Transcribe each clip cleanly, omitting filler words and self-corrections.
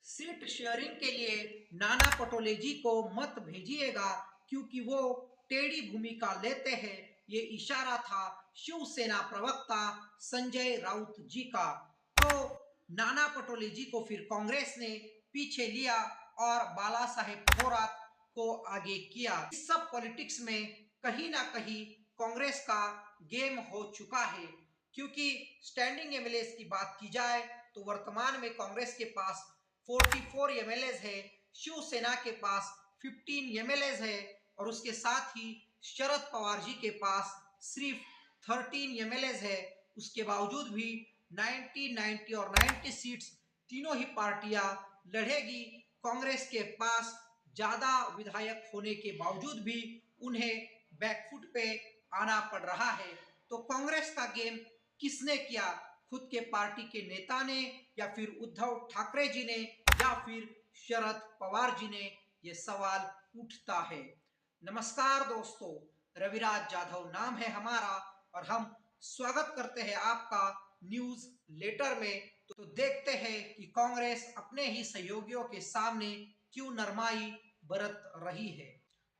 Seat sharing के लिए नाना पटोले जी को मत भेजिएगा क्योंकि वो टेढ़ी भूमिका लेते हैं। ये इशारा था शिवसेना प्रवक्ता संजय राउत जी का। तो नाना पटोले जी को फिर कांग्रेस ने पीछे लिया और बाला साहेब थोरात को आगे किया। इस सब पॉलिटिक्स में कहीं ना कहीं कांग्रेस का गेम हो चुका है, क्योंकि स्टैंडिंग एमएलएस की बात की जाए तो वर्तमान में कांग्रेस के पास 44 एमएलएज है, शिवसेना के पास 15 एमएलएज है और उसके साथ ही शरद पवार जी के पास सिर्फ 13 एमएलएज है। उसके बावजूद भी 90 और 90 सीट्स तीनों ही पार्टियां लड़ेगी। कांग्रेस के पास ज्यादा विधायक होने के बावजूद भी उन्हें बैकफुट पे आना पड़ रहा है। तो कांग्रेस का गेम किसने किया? खुद के पार्टी के नेता ने, या फिर उद्धव ठाकरे जी ने, या फिर शरद पवार जी ने? ये सवाल उठता है। नमस्कार दोस्तों, रविराज जाधव नाम है हमारा और हम स्वागत करते हैं आपका न्यूज लेटर में। तो देखते हैं कि कांग्रेस अपने ही सहयोगियों के सामने क्यों नरमाई बरत रही है।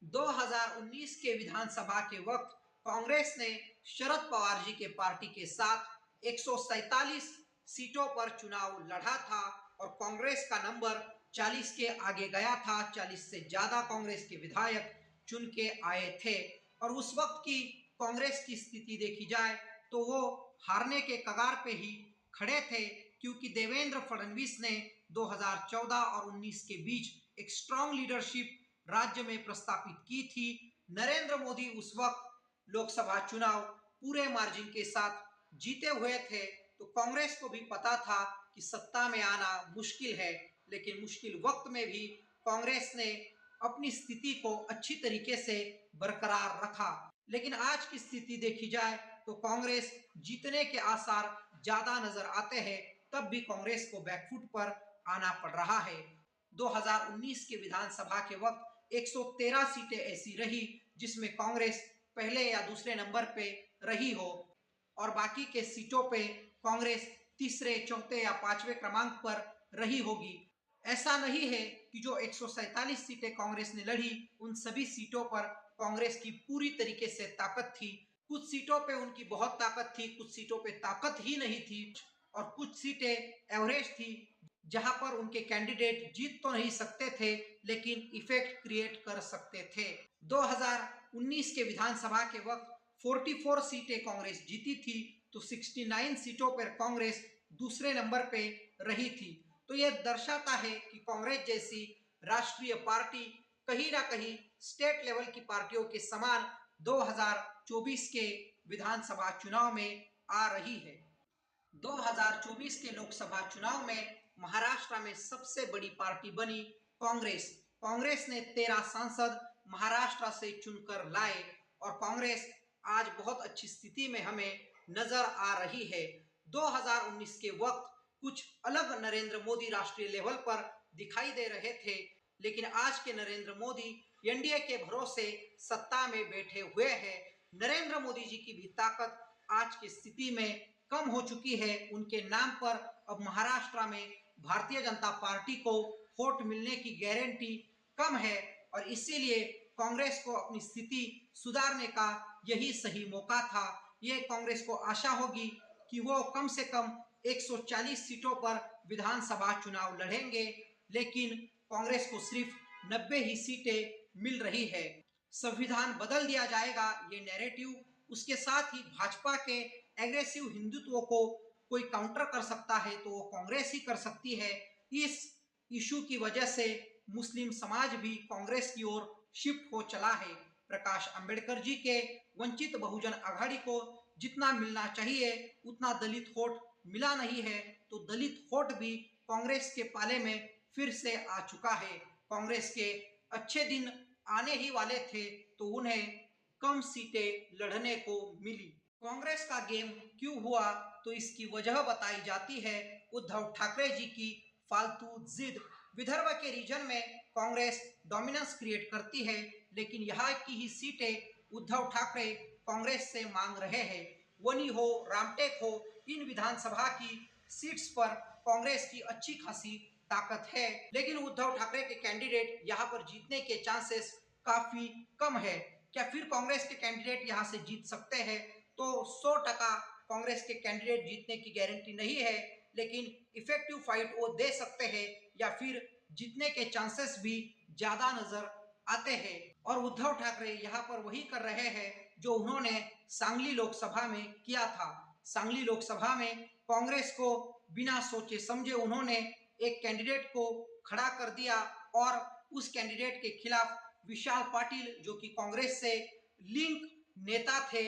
2019 के विधानसभा के वक्त कांग्रेस ने शरद पवार जी के पार्टी के साथ 147 सीटों पर चुनाव लड़ा था और कांग्रेस का नंबर 40 के आगे गया था। 40 से ज्यादा कांग्रेस के विधायक चुन के आए थे और उस वक्त की कांग्रेस की स्थिति देखी जाए तो वो हारने के कगार पे ही खड़े थे, क्योंकि देवेंद्र फडणवीस ने 2014 और 19 के बीच एक स्ट्रांग लीडरशिप राज्य में प्रस्तापित की थी। नरेंद्र मोदी उस वक्त लोकसभा चुनाव पूरे मार्जिन के साथ जीते हुए थे। तो कांग्रेस को भी पता था कि सत्ता में आना मुश्किल है, लेकिन मुश्किल वक्त में भी कांग्रेस ने अपनी स्थिति को अच्छी तरीके से बरकरार रखा। लेकिन आज की स्थिति देखी जाए तो कांग्रेस जीतने के आसार ज्यादा नजर आते हैं, तब भी कांग्रेस को बैकफुट पर आना पड़ रहा है। 2019 के विधानसभा के वक्त 113 सीटें ऐसी रही जिसमें कांग्रेस पहले या दूसरे नंबर पे रही हो और बाकी के सीटों पे कांग्रेस तीसरे, चौथे या पांचवें क्रमांक पर रही होगी। ऐसा नहीं है कि जो 147 सीटें कांग्रेस ने लड़ी उन सभी सीटों पर कांग्रेस की पूरी तरीके से ताकत थी। कुछ सीटों पे उनकी बहुत ताकत थी, कुछ सीटों पे ताकत ही नहीं थी और कुछ सीटें एवरेज थी जहां पर उनके कैंडिडेट जीत तो नहीं सकते थे लेकिन इफेक्ट क्रिएट कर सकते थे। 2019 के विधानसभा के वक्त 44 सीटें कांग्रेस जीती थी तो 69 सीटों पर कांग्रेस दूसरे नंबर पे रही थी। तो यह दर्शाता है कि कांग्रेस जैसी राष्ट्रीय पार्टी कहीं ना कहीं स्टेट लेवल की पार्टियों के समान 2024 के विधानसभा चुनाव में आ रही है। 2024 के लोकसभा चुनाव में महाराष्ट्र में सबसे बड़ी पार्टी बनी कांग्रेस। कांग्रेस ने 13 सांसद महाराष्ट्र से चुनकर लाए और कांग्रेस आज बहुत अच्छी स्थिति में हमें नजर आ रही है। 2019 के वक्त कुछ अलग नरेंद्र मोदी राष्ट्रीय लेवल पर दिखाई दे रहे थे, लेकिन आज के नरेंद्र मोदी एनडीए के भरोसे सत्ता में बैठे हुए हैं। नरेंद्र मोदी जी की भी ताकत आज की स्थिति में कम हो चुकी है। उनके नाम पर अब महाराष्ट्र में भारतीय जनता पार्टी को वोट मिलने की गारंटी कम है और इसीलिए कांग्रेस को अपनी स्थिति सुधारने का यही सही मौका था। ये कांग्रेस को आशा होगी कि वो कम से कम 140 सीटों पर विधानसभा चुनाव लड़ेंगे, लेकिन कांग्रेस को सिर्फ 90 ही सीटें मिल रही है। संविधान बदल दिया जाएगा ये नैरेटिव, उसके साथ ही भाजपा के एग्रेसिव हिंदुत्व को कोई काउंटर कर सकता है तो वो कांग्रेस ही कर सकती है। इस इशू की वजह से मुस्लिम समाज भी कांग्रेस की ओर शिफ्ट हो चला है। प्रकाश अंबेडकर जी के वंचित बहुजन आघाड़ी को जितना मिलना चाहिए उतना दलित वोट मिला नहीं है, तो दलित वोट भी कांग्रेस के पाले में फिर से आ चुका है। कांग्रेस के अच्छे दिन आने ही वाले थे तो उन्हें कम सीटें लड़ने को मिली। कांग्रेस का गेम क्यों हुआ तो इसकी वजह बताई जाती है उद्धव ठाकरे जी की फालतू जिद। विदर्भ के रीजन में कांग्रेस डोमिनेंस क्रिएट करती है, लेकिन यहाँ की ही सीटें उद्धव ठाकरे कांग्रेस से मांग रहे हैं। वनी हो, रामटेक हो, इन विधानसभा की सीट्स पर कांग्रेस की अच्छी खासी ताकत है, लेकिन उद्धव ठाकरे के कैंडिडेट यहाँ पर जीतने के चांसेस काफी कम है। क्या फिर कांग्रेस के कैंडिडेट यहाँ से जीत सकते हैं? तो 100% कांग्रेस के कैंडिडेट जीतने की गारंटी नहीं है, लेकिन इफेक्टिव फाइट वो दे सकते हैं या फिर जीतने के चांसेस भी ज्यादा नजर आते हैं। और उद्धव ठाकरे यहाँ पर वही कर रहे हैं जो उन्होंने सांगली लोकसभा में किया था। सांगली लोकसभा में कांग्रेस को बिना सोचे समझे उन्होंने एक कैंडिडेट को खड़ा कर दिया और उस कैंडिडेट के खिलाफ विशाल पाटिल जो कि कांग्रेस से लिंक नेता थे,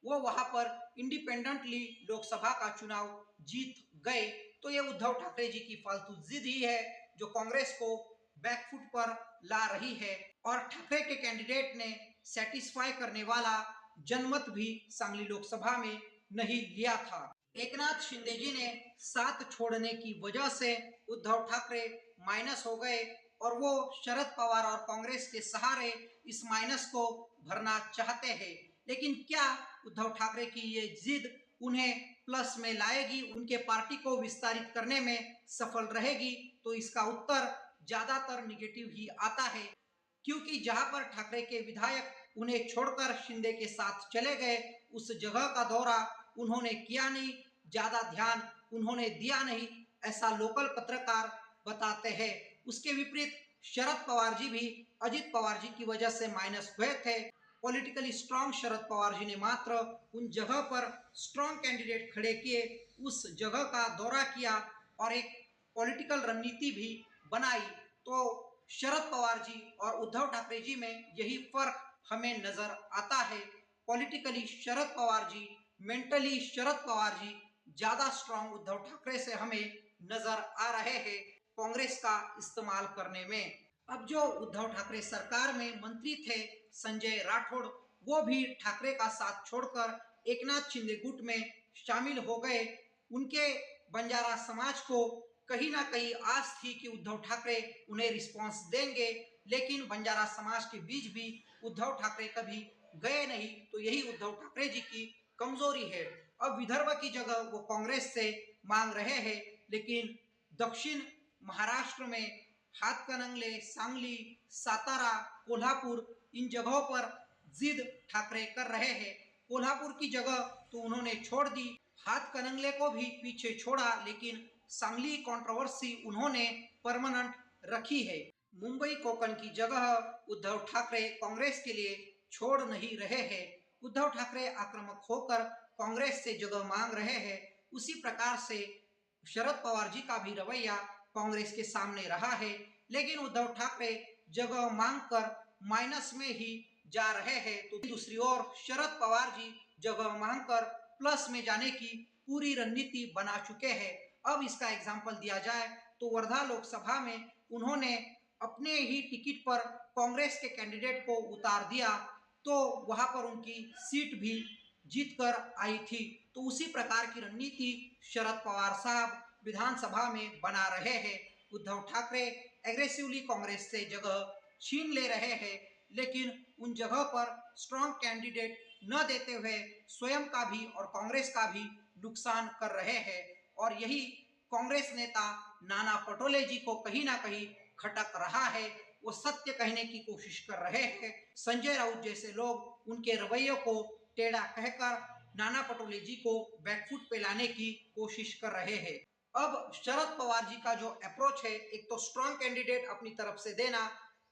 वो वहां पर इंडिपेंडेंटली लोकसभा का चुनाव जीत गए। तो ये उद्धव ठाकरे जी की फालतू जिद ही है जो कांग्रेस को बैकफुट पर ला रही है। और ठाकरे के कैंडिडेट ने सेटिस्फाई करने वाला जनमत भी सांगली लोकसभा में नहीं लिया था। एकनाथ शिंदे जी ने साथ छोड़ने की वजह से उद्धव ठाकरे माइनस हो गए और वो शरद पवार और कांग्रेस के सहारे इस माइनस को भरना चाहते हैं। लेकिन क्या उद्धव ठाकरे की ये जिद उन्हें प्लस में लाएगी, उनके पार्टी को विस्तारित करने में सफल रहेगी? तो इसका उत्तर ज्यादातर निगेटिव ही आता है, क्योंकि जहां पर ठाकरे के विधायक उन्हें छोड़कर शिंदे के साथ चले गए, उस जगह का दौरा उन्होंने किया नहीं, ज्यादा ध्यान उन्होंने दिया नहीं, ऐसा लोकल पत्रकार बताते हैं। उसके विपरीत शरद पवार जी भी अजित पवार जी की वजह से माइनस हुए थे। पॉलिटिकली स्ट्रांग शरद पवार जी ने मात्र उन जगह पर स्ट्रांग कैंडिडेट खड़े किए, उस जगह का दौरा किया और एक पॉलिटिकल रणनीति भी बनाई। तो शरद पवार जी और उद्धव ठाकरे जी में यही फर्क हमें नजर आता है। पॉलिटिकली शरद पवार जी, मेंटली शरद पवार जी ज्यादा स्ट्रांग उद्धव ठाकरे से हमें नजर आ रहे हैं कांग्रेस का इस्तेमाल करने में। अब जो उद्धव ठाकरे सरकार में मंत्री थे संजय राठौड़, वो भी ठाकरे का साथ छोड़कर एकनाथ शिंदे गुट में शामिल हो गए। उनके बंजारा समाज को कहीं ना कहीं आस थी कि उद्धव ठाकरे उन्हें रिस्पांस देंगे, लेकिन बंजारा समाज के बीच भी उद्धव ठाकरे कभी गए नहीं। तो यही उद्धव ठाकरे जी की कमजोरी है। अब विदर्भ की जगह वो कांग्रेस से मांग रहे हैं, लेकिन दक्षिण महाराष्ट्र में हातकणंगले, सांगली, सातारा, कोल्हापुर, इन जगहों पर जिद ठाकरे कर रहे हैं। कोल्हापुर की जगह तो उन्होंने छोड़ दी, हातकणंगले को भी पीछे छोड़ा, लेकिन सांगली कंट्रोवर्सी उन्होंने परमानेंट रखी है। मुंबई कोकण की जगह उद्धव ठाकरे कांग्रेस के लिए छोड़ नहीं रहे हैं। उद्धव ठाकरे आक्रामक होकर कांग्रेस से जगह मांग रहे हैं। उसी प्रकार से शरद पवार जी का भी रवैया कांग्रेस के सामने रहा है, लेकिन उद्धव ठाकरे जगह मांगकर माइनस में ही जा रहे हैं। तो दूसरी ओर शरद पवार जी जगह मांगकर प्लस में जाने की पूरी रणनीति बना चुके हैं। अब इसका एग्जाम्पल दिया जाए तो वर्धा लोकसभा में उन्होंने अपने ही टिकट पर कांग्रेस के कैंडिडेट को उतार दिया, तो वहां पर उनकी सीट भी जीत कर आई थी। तो उसी प्रकार की रणनीति शरद पवार साहब विधानसभा में बना रहे हैं। उद्धव ठाकरे एग्रेसिवली कांग्रेस से जगह छीन ले रहे हैं, लेकिन उन जगह पर स्ट्रांग कैंडिडेट न देते हुए स्वयं का भी और कांग्रेस का भी नुकसान कर रहे हैं। और यही कांग्रेस नेता नाना पटोले जी को कहीं ना कहीं खटक रहा है। वो सत्य कहने की कोशिश कर रहे हैं। संजय राउत जैसे लोग उनके रवैये को टेढ़ा कहकर नाना पटोले जी को बैकफुट पे लाने की कोशिश कर रहे हैं। अब शरद पवार जी का जो अप्रोच है, एक तो स्ट्रांग कैंडिडेट अपनी तरफ से देना,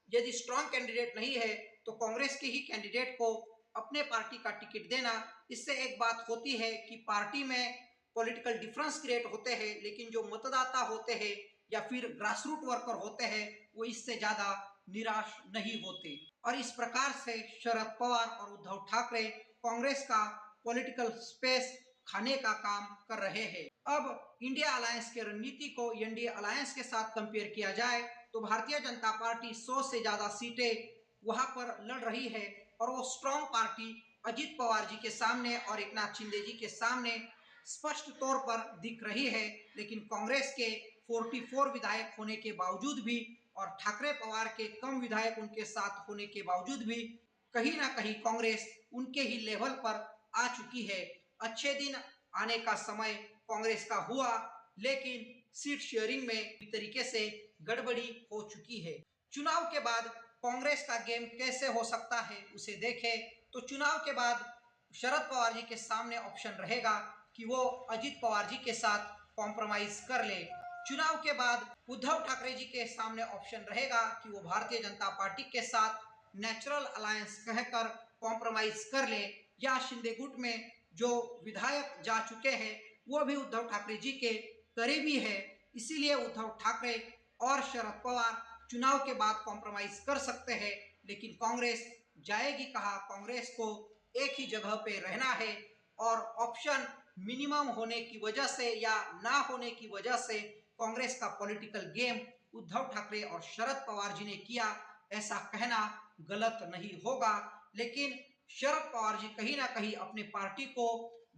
यदि स्ट्रांग कैंडिडेट नहीं है तो कांग्रेस के ही कैंडिडेट को अपने पार्टी का टिकट देना। इससे एक बात होती है कि पार्टी में पॉलिटिकल डिफरेंस क्रिएट होते हैं, लेकिन जो मतदाता होते हैं या फिर ग्रासरूट वर्कर होते हैं वो इससे ज्यादा निराश नहीं होते। और इस प्रकार से शरद पवार और उद्धव ठाकरे कांग्रेस का पॉलिटिकल स्पेस खाने का काम कर रहे हैं। अब इंडिया अलायंस के रणनीति को एनडीए अलायंस के साथ कंपेयर किया जाए तो भारतीय जनता पार्टी 100 से ज्यादा सीटें वहां पर लड़ रही है और वो स्ट्रांग पार्टी अजित पवार जी के सामने और एकनाथ शिंदे जी के सामने स्पष्ट तौर पर दिख रही है। लेकिन कांग्रेस के 44 विधायक होने के बावजूद भी और ठाकरे पवार के कम विधायक उनके साथ होने के बावजूद भी कहीं ना कहीं कांग्रेस उनके ही लेवल पर आ चुकी है। अच्छे दिन आने का समय कांग्रेस का हुआ, लेकिन सीट शेयरिंग में भी तरीके से गड़बड़ी हो चुकी है। चुनाव के बाद कांग्रेस का गेम कैसे हो सकता है उसे देखें तो चुनाव के बाद शरद पवार जी के सामने ऑप्शन रहेगा कि वो अजित पवार जी के साथ कॉम्प्रोमाइज कर ले। चुनाव के बाद उद्धव ठाकरे जी के सामने ऑप्शन रहेगा कि वो भारतीय जनता पार्टी के साथ नेचुरल अलायंस कहकर कॉम्प्रोमाइज कर ले, या शिंदे गुट में जो विधायक जा चुके हैं वो भी उद्धव ठाकरे जी के करीबी है, इसीलिए उद्धव ठाकरे और शरद पवार चुनाव के बाद कॉम्प्रोमाइज कर सकते हैं। लेकिन कांग्रेस जाएगी कहाँ? कांग्रेस को एक ही जगह पे रहना है और ऑप्शन मिनिमम होने की वजह से या ना होने की वजह से कांग्रेस का पॉलिटिकल गेम उद्धव ठाकरे और शरद पवार जी ने किया, ऐसा कहना गलत नहीं होगा। लेकिन शरद पवार जी कहीं ना कहीं अपने पार्टी को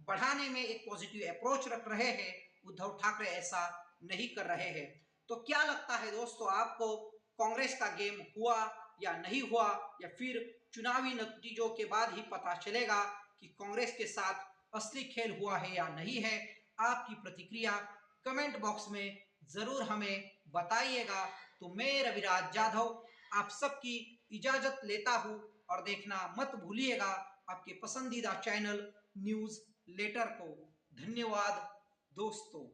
बढ़ाने में एक पॉजिटिव अप्रोच रख रहे हैं, उद्धव ठाकरे ऐसा नहीं कर रहे हैं। तो क्या लगता है दोस्तों आपको, कांग्रेस का गेम हुआ या नहीं हुआ, या फिर चुनावी नतीजों के बाद ही पता चलेगा कि कांग्रेस के साथ असली खेल हुआ है या नहीं है? आपकी प्रतिक्रिया कमेंट बॉक्स में जरूर हमें बताइएगा। तो मैं रविराज जाधव आप सबकी इजाजत लेता हूं और देखना मत भूलिएगा आपके पसंदीदा चैनल न्यूज लेटर को। धन्यवाद दोस्तों।